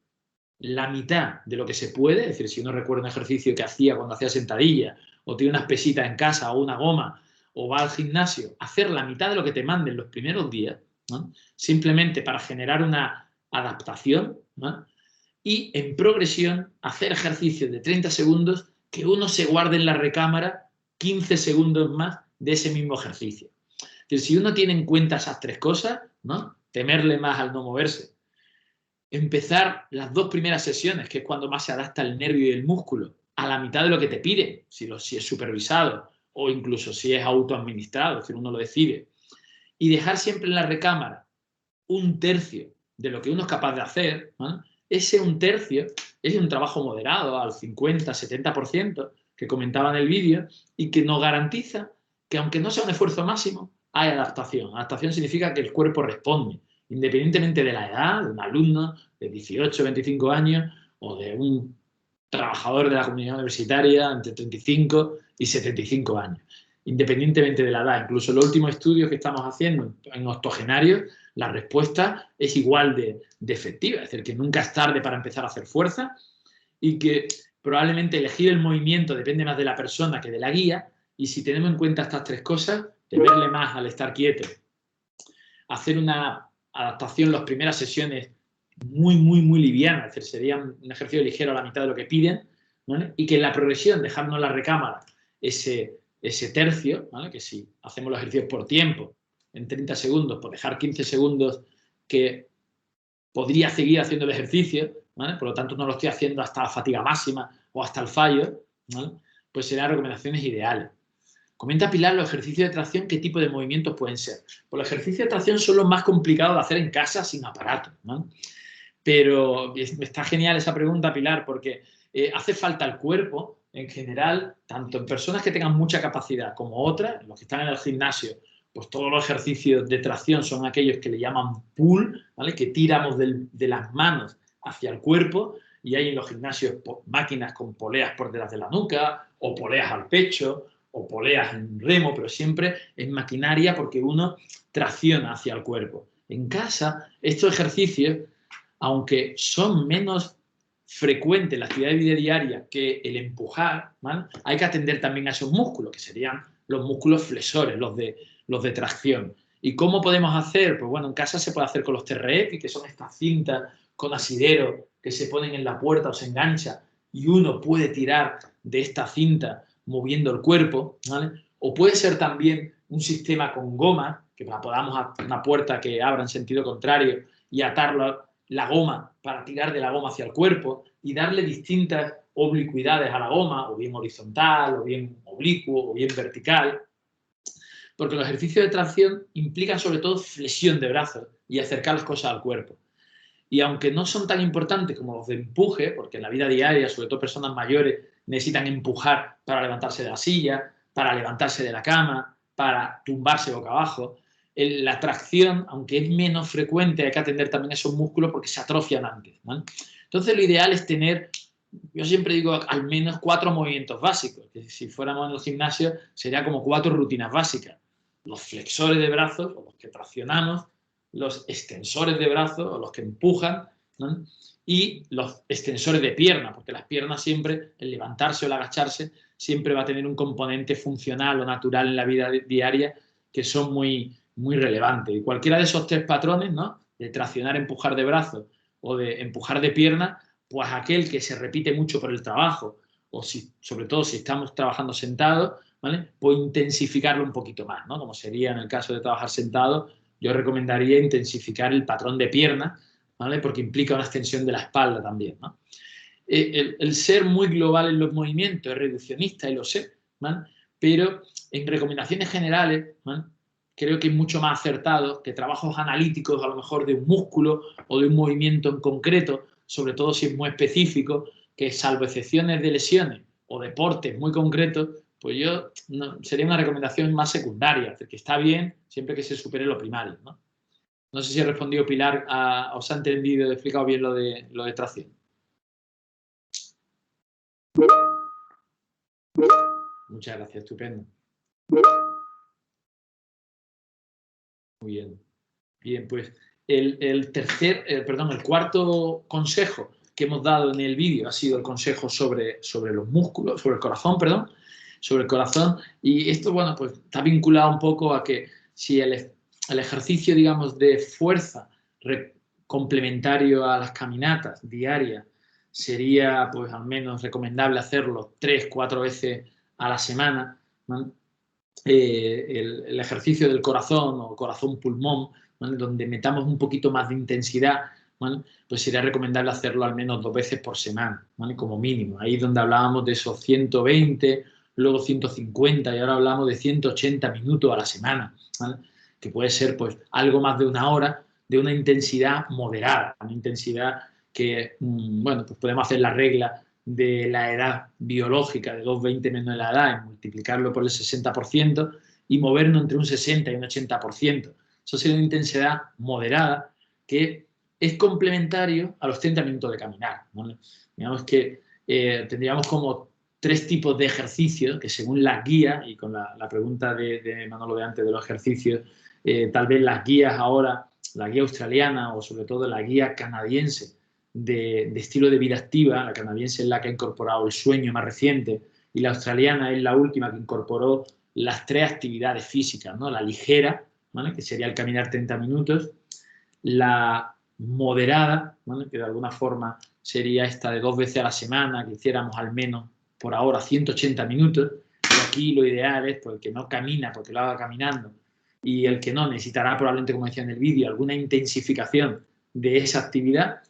la mitad de lo que se puede, es decir, si uno recuerda un ejercicio que hacía cuando hacía sentadilla, o tiene unas pesitas en casa o una goma, o va al gimnasio, hacer la mitad de lo que te manden los primeros días, ¿no? Simplemente para generar una adaptación, ¿no? Y en progresión hacer ejercicios de 30 segundos que uno se guarde en la recámara 15 segundos más de ese mismo ejercicio. Es decir, si uno tiene en cuenta esas tres cosas, ¿no? Temerle más al no moverse, empezar las 2 primeras sesiones, que es cuando más se adapta el nervio y el músculo, a la mitad de lo que te piden, si es supervisado o incluso si es autoadministrado, es decir, uno lo decide, y dejar siempre en la recámara 1/3 de lo que uno es capaz de hacer, ¿no? Ese 1/3 es un trabajo moderado al 50-70% que comentaba en el vídeo y que nos garantiza que aunque no sea un esfuerzo máximo, hay adaptación. Adaptación significa que el cuerpo responde, independientemente de la edad de un alumno de 18, 25 años o de un trabajador de la comunidad universitaria entre 35 y 75 años. Independientemente de la edad, incluso los últimos estudios que estamos haciendo en octogenarios, la respuesta es igual de efectiva, es decir, que nunca es tarde para empezar a hacer fuerza y que probablemente elegir el movimiento depende más de la persona que de la guía, y si tenemos en cuenta estas tres cosas, temerle más al estar quieto, hacer una adaptación las primeras sesiones muy, muy, muy liviana, es decir, sería un ejercicio ligero a la mitad de lo que piden, ¿vale? Y que en la progresión, dejarnos en la recámara ese tercio, ¿vale? Que si hacemos los ejercicios por tiempo, en 30 segundos, por dejar 15 segundos que podría seguir haciendo el ejercicio, ¿vale? Por lo tanto no lo estoy haciendo hasta la fatiga máxima o hasta el fallo, ¿vale? Pues serían recomendaciones ideales. Comenta Pilar los ejercicios de tracción, ¿qué tipo de movimientos pueden ser? Pues los ejercicios de tracción son los más complicados de hacer en casa sin aparato, ¿no? Pero está genial esa pregunta, Pilar, porque hace falta el cuerpo, en general, tanto en personas que tengan mucha capacidad como otras, los que están en el gimnasio, pues todos los ejercicios de tracción son aquellos que le llaman pull, ¿vale? Que tiramos de las manos hacia el cuerpo, y hay en los gimnasios máquinas con poleas por detrás de la nuca, o poleas al pecho, o poleas en remo, pero siempre en maquinaria porque uno tracciona hacia el cuerpo. En casa, estos ejercicios, aunque son menos frecuentes en la actividad de vida diaria que el empujar, ¿vale? Hay que atender también a esos músculos, que serían los músculos flexores, los de tracción. ¿Y cómo podemos hacer? Pues bueno, en casa se puede hacer con los TRX, que son estas cintas con asidero que se ponen en la puerta o se engancha y uno puede tirar de esta cinta moviendo el cuerpo, ¿vale? O puede ser también un sistema con goma, que podamos a una puerta que abra en sentido contrario y atarlo la goma para tirar de la goma hacia el cuerpo y darle distintas oblicuidades a la goma, o bien horizontal, o bien oblicuo o bien vertical, porque los ejercicios de tracción implican sobre todo flexión de brazos y acercar las cosas al cuerpo. Y aunque no son tan importantes como los de empuje, porque en la vida diaria, sobre todo personas mayores, necesitan empujar para levantarse de la silla, para levantarse de la cama, para tumbarse boca abajo, la tracción, aunque es menos frecuente, hay que atender también esos músculos porque se atrofian antes, ¿vale? Entonces lo ideal es tener, yo siempre digo, al menos 4 movimientos básicos, que si fuéramos en el gimnasio sería como 4 rutinas básicas. Los flexores de brazos, o los que traccionamos, los extensores de brazos, o los que empujan, ¿no? Y los extensores de pierna, porque las piernas siempre, el levantarse o el agacharse, siempre va a tener un componente funcional o natural en la vida diaria que son muy, muy relevantes. Y cualquiera de esos 3 patrones, ¿no? De traccionar, empujar de brazos o de empujar de pierna, pues aquel que se repite mucho por el trabajo, o si, sobre todo si estamos trabajando sentados, ¿vale? Pues intensificarlo un poquito más, ¿no? Como sería en el caso de trabajar sentado, yo recomendaría intensificar el patrón de pierna, ¿vale? Porque implica una extensión de la espalda también, ¿no? El ser muy global en los movimientos es reduccionista, y lo sé, ¿vale? Pero en recomendaciones generales, ¿vale? Creo que es mucho más acertado que trabajos analíticos a lo mejor de un músculo o de un movimiento en concreto, sobre todo si es muy específico, que salvo excepciones de lesiones o deportes muy concretos, pues yo sería una recomendación más secundaria, que está bien siempre que se supere lo primario, ¿no? No sé si he respondido, Pilar, os ha entendido, he explicado bien lo de tracción. Muchas gracias, estupendo. Muy bien. Bien, pues el cuarto consejo que hemos dado en el vídeo ha sido el consejo sobre los músculos, sobre el corazón, perdón, sobre el corazón. Y esto, bueno, pues está vinculado un poco a que si el ejercicio, digamos, de fuerza complementario a las caminatas diarias sería, pues, al menos recomendable hacerlo 3-4 veces a la semana, ¿no? El ejercicio del corazón o corazón-pulmón, ¿vale? Donde metamos un poquito más de intensidad, ¿vale? Pues sería recomendable hacerlo al menos 2 veces por semana, ¿vale? Como mínimo. Ahí es donde hablábamos de esos 120, luego 150 y ahora hablamos de 180 minutos a la semana, ¿vale? Que puede ser pues algo más de 1 hora de una intensidad moderada, una intensidad que, bueno, pues podemos hacer la regla de la edad biológica de 2,20 menos la edad y multiplicarlo por el 60% y movernos entre un 60 y un 80%. Eso sería una intensidad moderada que es complementario a los 30 minutos de caminar, ¿vale? Digamos que tendríamos como 3 tipos de ejercicios que según las guías, y con la pregunta de Manolo de antes de los ejercicios, tal vez las guías ahora, la guía australiana o sobre todo la guía canadiense de estilo de vida activa, la canadiense es la que ha incorporado el sueño más reciente y la australiana es la última que incorporó las 3 actividades físicas, ¿no? La ligera, ¿vale? Que sería el caminar 30 minutos, la moderada, ¿vale? Que de alguna forma sería esta de 2 veces a la semana, que hiciéramos al menos por ahora 180 minutos, y aquí lo ideal es pues, el que no camina porque lo haga caminando y el que no necesitará probablemente, como decía en el vídeo, alguna intensificación de esa actividad,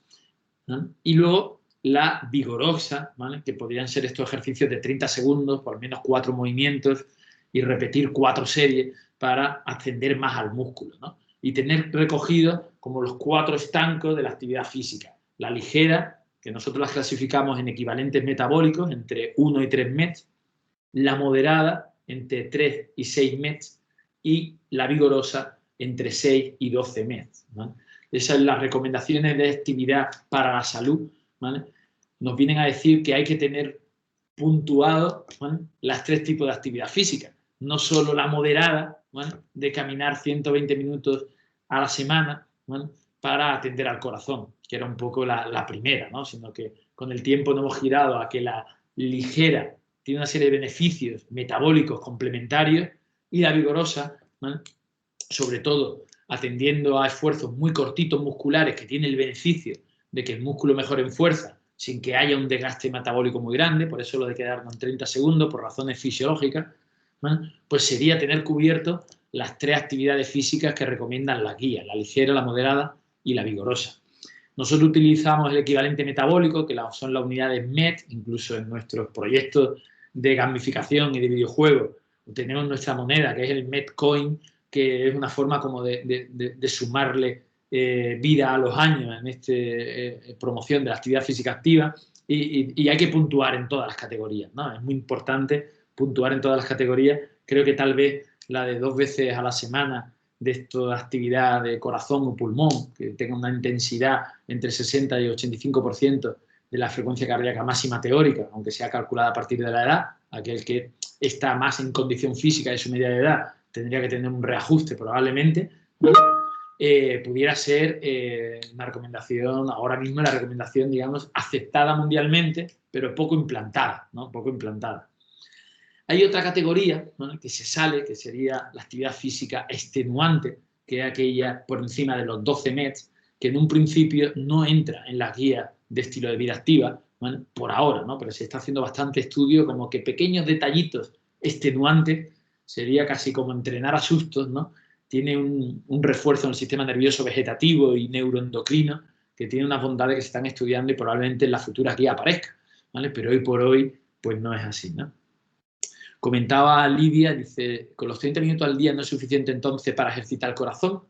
¿no? Y luego la vigorosa, ¿vale? Que podrían ser estos ejercicios de 30 segundos, por al menos 4 movimientos y repetir 4 series para ascender más al músculo, ¿no? Y tener recogido como los 4 estancos de la actividad física. La ligera, que nosotros las clasificamos en equivalentes metabólicos, entre 1 y 3 METs, la moderada, entre 3 y 6 METs, y la vigorosa, entre 6 y 12 METs, ¿vale? Esas son las recomendaciones de actividad para la salud, ¿vale? Nos vienen a decir que hay que tener puntuado, ¿vale? Las 3 tipos de actividad física, no solo la moderada, ¿vale? De caminar 120 minutos a la semana, ¿vale? Para atender al corazón, que era un poco la primera, ¿no? Sino que con el tiempo nos hemos girado a que la ligera tiene una serie de beneficios metabólicos complementarios y la vigorosa, ¿vale? Sobre todo atendiendo a esfuerzos muy cortitos musculares que tiene el beneficio de que el músculo mejore en fuerza sin que haya un desgaste metabólico muy grande, por eso lo de quedarnos en 30 segundos por razones fisiológicas, ¿vale? Pues sería tener cubierto las 3 actividades físicas que recomiendan las guías, la ligera, la moderada y la vigorosa. Nosotros utilizamos el equivalente metabólico, que son las unidades MET, incluso en nuestros proyectos de gamificación y de videojuegos. Tenemos nuestra moneda, que es el Metcoin, que es una forma como de sumarle vida a los años en esta promoción de la actividad física activa, y hay que puntuar en todas las categorías, ¿no? Es muy importante puntuar en todas las categorías. Creo que tal vez la de 2 veces a la semana de esta actividad de corazón o pulmón, que tenga una intensidad entre 60 y 85% de la frecuencia cardíaca máxima teórica, aunque sea calculada a partir de la edad. Aquel que está más en condición física de su media de edad tendría que tener un reajuste probablemente, ¿no? Pudiera ser una recomendación, ahora mismo la recomendación, digamos, aceptada mundialmente, pero poco implantada, ¿no? Poco implantada. Hay otra categoría, ¿no?, que se sale, que sería la actividad física extenuante, que es aquella por encima de los 12 METs, que en un principio no entra en la guía de estilo de vida activa, ¿no?, por ahora, ¿no? Pero se está haciendo bastante estudio como que pequeños detallitos extenuantes, sería casi como entrenar a sustos, ¿no? Tiene un refuerzo en el sistema nervioso vegetativo y neuroendocrino, que tiene unas bondades que se están estudiando y probablemente en la futura guía aparezca, ¿vale? Pero hoy por hoy, pues no es así, ¿no? Comentaba Lidia, dice, ¿con los 30 minutos al día no es suficiente entonces para ejercitar el corazón?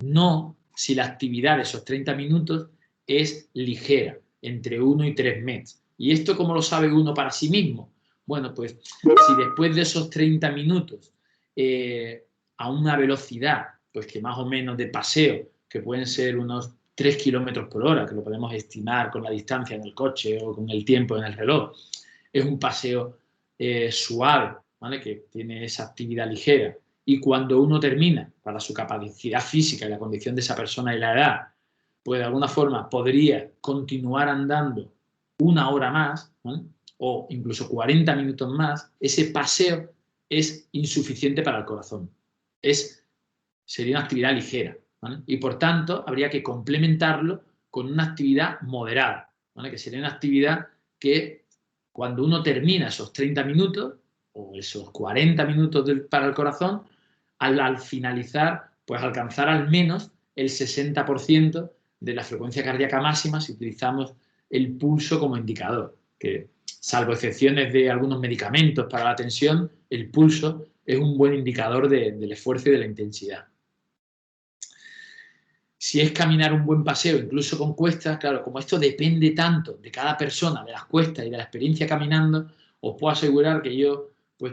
No, si la actividad de esos 30 minutos es ligera, entre 1 y 3 METs. ¿Y esto cómo lo sabe uno para sí mismo? Bueno, pues si después de esos 30 minutos a una velocidad, pues que más o menos de paseo, que pueden ser unos 3 kilómetros por hora, que lo podemos estimar con la distancia en el coche o con el tiempo en el reloj, es un paseo suave, ¿vale?, que tiene esa actividad ligera, y cuando uno termina, para su capacidad física y la condición de esa persona y la edad, pues de alguna forma podría continuar andando 1 hora más, ¿vale?, o incluso 40 minutos más. Ese paseo es insuficiente para el corazón. Sería una actividad ligera, ¿vale? Y por tanto habría que complementarlo con una actividad moderada, ¿vale?, que sería una actividad que cuando uno termina esos 30 minutos o esos 40 minutos para el corazón, al finalizar, pues alcanzar al menos el 60% de la frecuencia cardíaca máxima si utilizamos el pulso como indicador, que salvo excepciones de algunos medicamentos para la tensión, el pulso es un buen indicador del esfuerzo y de la intensidad. Si es caminar un buen paseo, incluso con cuestas, claro, como esto depende tanto de cada persona, de las cuestas y de la experiencia caminando, os puedo asegurar que pues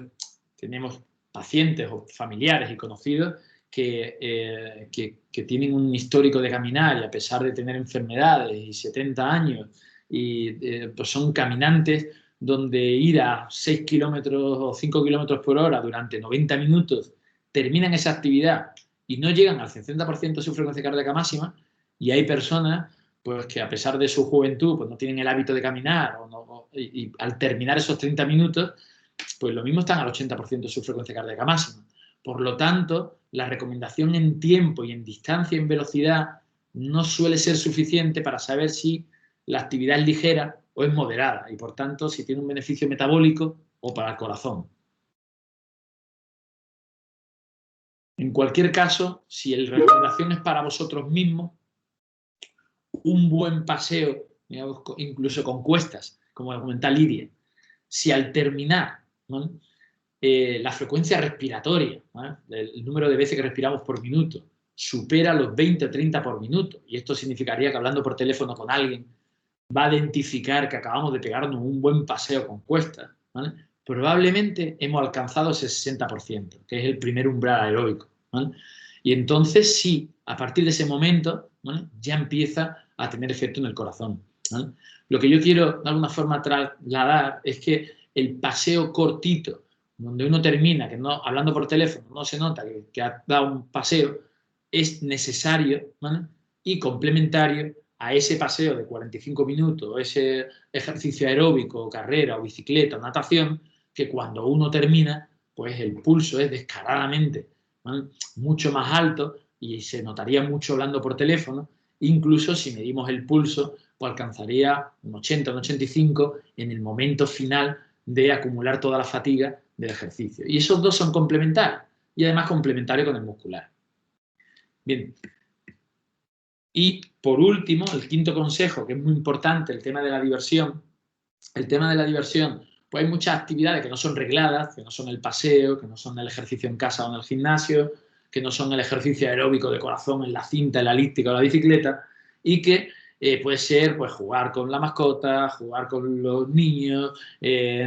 tenemos pacientes o familiares y conocidos que tienen un histórico de caminar y a pesar de tener enfermedades y 70 años, pues son caminantes donde ir a 6 kilómetros o 5 kilómetros por hora durante 90 minutos terminan esa actividad y no llegan al 60% de su frecuencia cardíaca máxima, y hay personas pues, que a pesar de su juventud pues, no tienen el hábito de caminar y al terminar esos 30 minutos, pues lo mismo están al 80% de su frecuencia cardíaca máxima. Por lo tanto, la recomendación en tiempo y en distancia y en velocidad no suele ser suficiente para saber si la actividad es ligera o es moderada y por tanto si tiene un beneficio metabólico o para el corazón. En cualquier caso, si la recomendación es para vosotros mismos, un buen paseo, digamos, incluso con cuestas, como comenta Lidia, si al terminar, ¿no?, la frecuencia respiratoria, ¿no?, el número de veces que respiramos por minuto, supera los 20 o 30 por minuto, y esto significaría que hablando por teléfono con alguien va a identificar que acabamos de pegarnos un buen paseo con cuestas, ¿vale?, probablemente hemos alcanzado ese 60%, que es el primer umbral aeróbico, ¿vale? Y entonces sí, a partir de ese momento, ¿vale?, ya empieza a tener efecto en el corazón, ¿vale? Lo que yo quiero de alguna forma trasladar es que el paseo cortito, donde uno termina, que no, hablando por teléfono no se nota que ha dado un paseo, es necesario, ¿vale?, y complementario a ese paseo de 45 minutos, ese ejercicio aeróbico, carrera o bicicleta o natación, que cuando uno termina, pues el pulso es descaradamente, ¿vale?, mucho más alto y se notaría mucho hablando por teléfono. Incluso si medimos el pulso, pues alcanzaría un 80, un 85 en el momento final de acumular toda la fatiga del ejercicio. Y esos dos son complementarios y además complementarios con el muscular. Bien. Y por último, el quinto consejo, que es muy importante, el tema de la diversión. El tema de la diversión, pues hay muchas actividades que no son regladas, que no son el paseo, que no son el ejercicio en casa o en el gimnasio, que no son el ejercicio aeróbico de corazón en la cinta, en la elíptica o la bicicleta, y que puede ser pues, jugar con la mascota, jugar con los niños,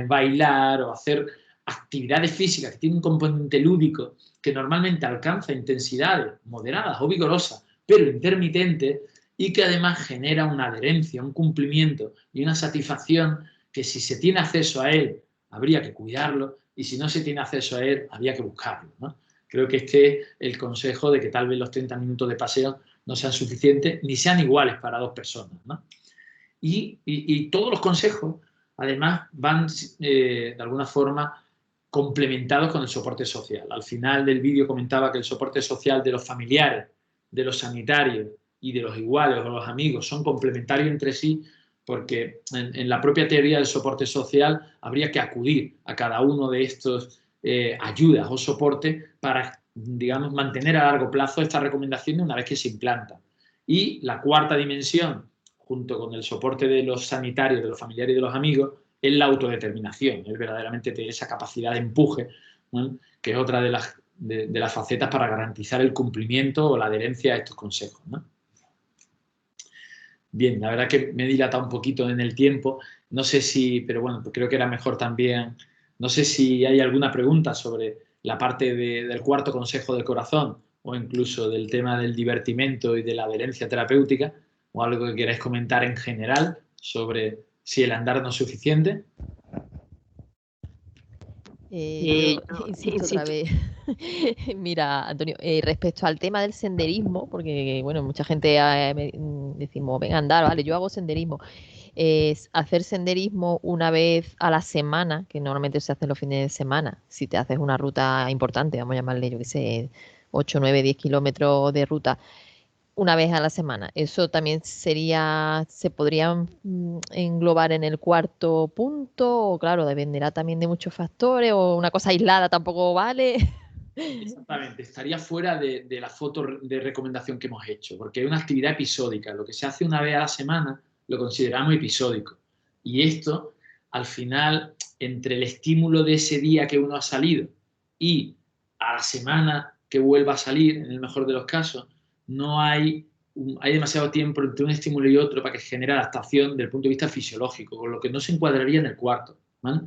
bailar o hacer actividades físicas que tienen un componente lúdico que normalmente alcanza intensidades moderadas o vigorosas, pero intermitentes, y que además genera una adherencia, un cumplimiento y una satisfacción que si se tiene acceso a él habría que cuidarlo y si no se tiene acceso a él habría que buscarlo, ¿no? Creo que este es el consejo de que tal vez los 30 minutos de paseo no sean suficientes ni sean iguales para dos personas, ¿no? Y todos los consejos, además, van de alguna forma complementados con el soporte social. Al final del vídeo comentaba que el soporte social de los familiares, de los sanitarios y de los iguales o los amigos son complementarios entre sí, porque en la propia teoría del soporte social habría que acudir a cada uno de estos ayudas o soportes para, digamos, mantener a largo plazo estas recomendaciones una vez que se implantan. Y la cuarta dimensión, junto con el soporte de los sanitarios, de los familiares y de los amigos, es la autodeterminación, es verdaderamente tener esa capacidad de empuje, ¿no? Que es otra de las facetas para garantizar el cumplimiento o la adherencia a estos consejos, ¿no? Bien, la verdad que me he dilatado un poquito en el tiempo, no sé si, pero bueno, creo que era mejor también, no sé si hay alguna pregunta sobre la parte del cuarto consejo del corazón o incluso del tema del divertimento y de la adherencia terapéutica o algo que queráis comentar en general sobre si el andar no es suficiente. Yo insisto otra vez. Mira, Antonio, respecto al tema del senderismo, porque bueno, mucha gente decimos, ven a andar, vale, yo hago senderismo. Es hacer senderismo una vez a la semana, que normalmente se hace los fines de semana. Si te haces una ruta importante, vamos a llamarle, yo qué sé, 8, 9, 10 kilómetros de ruta, una vez a la semana. Eso también se podría englobar en el cuarto punto, o claro, dependerá también de muchos factores, o una cosa aislada tampoco vale. Exactamente, estaría fuera de la foto de recomendación que hemos hecho, porque es una actividad episódica. Lo que se hace una vez a la semana lo consideramos episódico. Y esto, al final, entre el estímulo de ese día que uno ha salido y a la semana que vuelva a salir, en el mejor de los casos, no hay, hay demasiado tiempo entre un estímulo y otro para que genere adaptación desde el punto de vista fisiológico, con lo que no se encuadraría en el cuarto, ¿vale?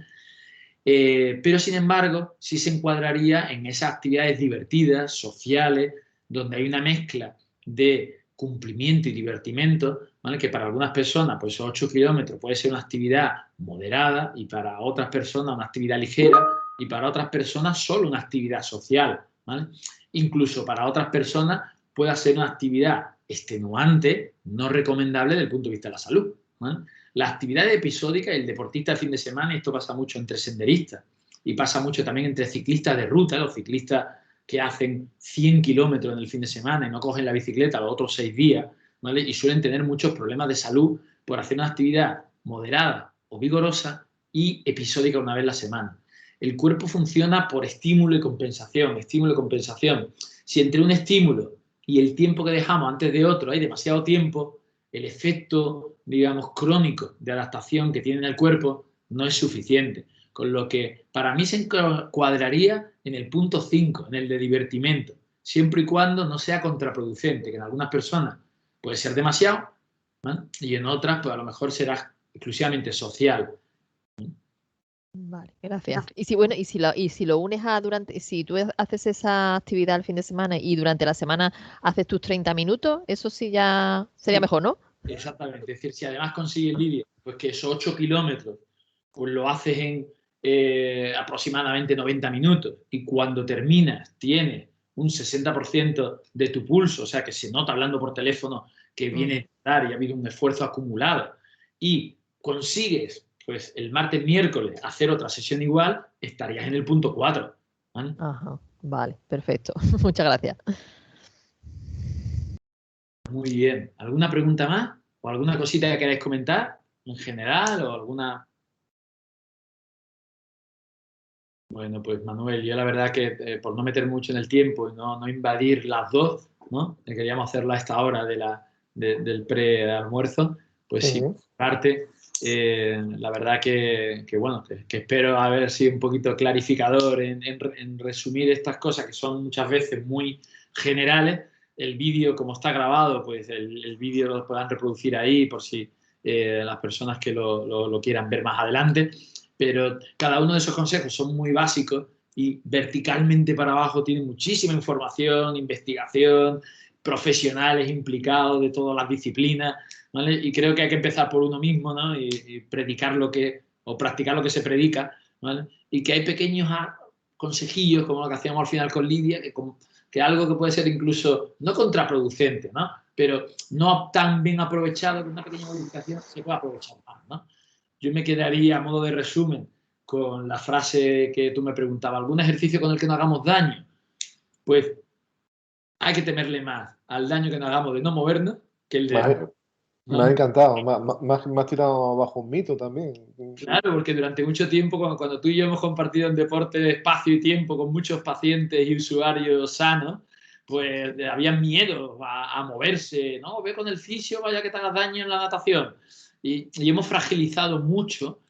Pero sin embargo, sí se encuadraría en esas actividades divertidas, sociales, donde hay una mezcla de cumplimiento y divertimento, ¿vale? Que para algunas personas, pues 8 kilómetros puede ser una actividad moderada y para otras personas una actividad ligera y para otras personas solo una actividad social, ¿vale? Incluso para otras personas puede ser una actividad extenuante, no recomendable desde el punto de vista de la salud, ¿vale? La actividad episódica, el deportista de fin de semana, y esto pasa mucho entre senderistas y pasa mucho también entre ciclistas de ruta, los ciclistas que hacen 100 kilómetros en el fin de semana y no cogen la bicicleta los otros 6 días, ¿vale? Y suelen tener muchos problemas de salud por hacer una actividad moderada o vigorosa y episódica una vez a la semana. El cuerpo funciona por estímulo y compensación, estímulo y compensación. Si entre un estímulo y el tiempo que dejamos antes de otro hay demasiado tiempo, el efecto, digamos, crónico de adaptación que tiene en el cuerpo no es suficiente. Con lo que para mí se encuadraría en el punto 5, en el de divertimento, siempre y cuando no sea contraproducente, que en algunas personas puede ser demasiado, ¿no? Y en otras, pues a lo mejor será exclusivamente social. Vale, gracias. Y si bueno, y si lo unes a si tú haces esa actividad el fin de semana y durante la semana haces tus 30 minutos, eso sí ya sería mejor, ¿no? Exactamente. Es decir, si además consigues, Lidia, pues que esos 8 kilómetros pues lo haces en aproximadamente 90 minutos y cuando terminas tienes un 60% de tu pulso, o sea que se nota hablando por teléfono que viene a dar y ha habido un esfuerzo acumulado y consigues pues el martes, miércoles hacer otra sesión igual, estarías en el punto 4, ¿vale? Ajá, vale, perfecto. Muchas gracias. Muy bien. ¿Alguna pregunta más? ¿O alguna cosita que queráis comentar en general o alguna? Bueno, pues Manuel, yo la verdad que por no meter mucho en el tiempo y no invadir las dos, ¿no? Queríamos hacerlo a esta hora del prealmuerzo, pues sí, parte, La verdad bueno, que espero haber sido un poquito clarificador en resumir estas cosas que son muchas veces muy generales. El vídeo, como está grabado, pues el vídeo lo podrán reproducir ahí por si las personas que lo quieran ver más adelante. Pero cada uno de esos consejos son muy básicos y verticalmente para abajo tienen muchísima información, investigación, profesionales implicados de todas las disciplinas, ¿vale? Y creo que hay que empezar por uno mismo, ¿no? Y predicar o practicar lo que se predica, ¿vale? Y que hay pequeños consejillos, como lo que hacíamos al final con Lidia, que algo que puede ser incluso no contraproducente, ¿no? Pero no tan bien aprovechado, que una pequeña modificación se puede aprovechar más, ¿no? Yo me quedaría a modo de resumen con la frase que tú me preguntabas, ¿algún ejercicio con el que no hagamos daño? Pues hay que temerle más al daño que nos hagamos de no movernos que el Me de... ha, me ha encantado. Me has tirado bajo un mito también. Claro, porque durante mucho tiempo, cuando tú y yo hemos compartido en deporte espacio y tiempo con muchos pacientes y usuarios sanos, pues había miedo a moverse, ¿no? Ve con el fisio, vaya que te hagas daño en la natación. Y hemos fragilizado mucho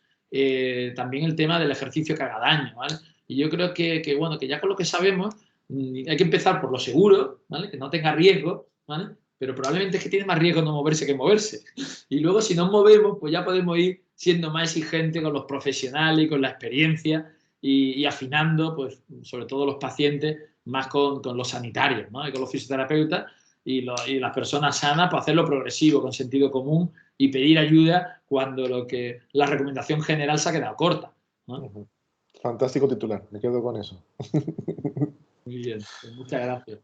también el tema del ejercicio que haga daño, ¿vale? Y yo creo bueno, que ya con lo que sabemos, hay que empezar por lo seguro, ¿vale? Que no tenga riesgo, ¿vale? Pero probablemente es que tiene más riesgo no moverse que moverse. Y luego, si nos movemos, pues ya podemos ir siendo más exigentes con los profesionales y con la experiencia y afinando, pues, sobre todo los pacientes, más con los sanitarios, ¿no? Y con los fisioterapeutas y las personas sanas, pues hacerlo progresivo, con sentido común y pedir ayuda cuando la recomendación general se ha quedado corta, ¿no? Fantástico titular, me quedo con eso. Muy bien, pues muchas gracias.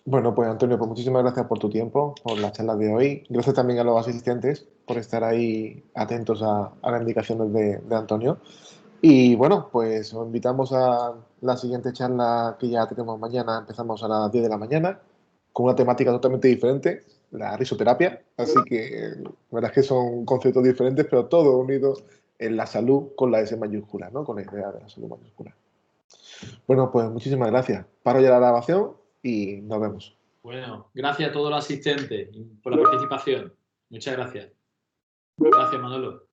Bueno, pues Antonio, pues muchísimas gracias por tu tiempo, por la charla de hoy. Gracias también a los asistentes por estar ahí atentos a las indicaciones de Antonio. Y bueno, pues os invitamos a la siguiente charla que ya tenemos mañana. Empezamos a las 10 de la mañana con una temática totalmente diferente, la risoterapia. Así que la verdad es que son conceptos diferentes, pero todo unido en la salud con la S mayúscula, ¿no? Con la idea de la salud mayúscula. Bueno, pues muchísimas gracias. Paro ya la grabación y nos vemos. Bueno, gracias a todos los asistentes por la participación. Muchas gracias. Gracias, Manolo.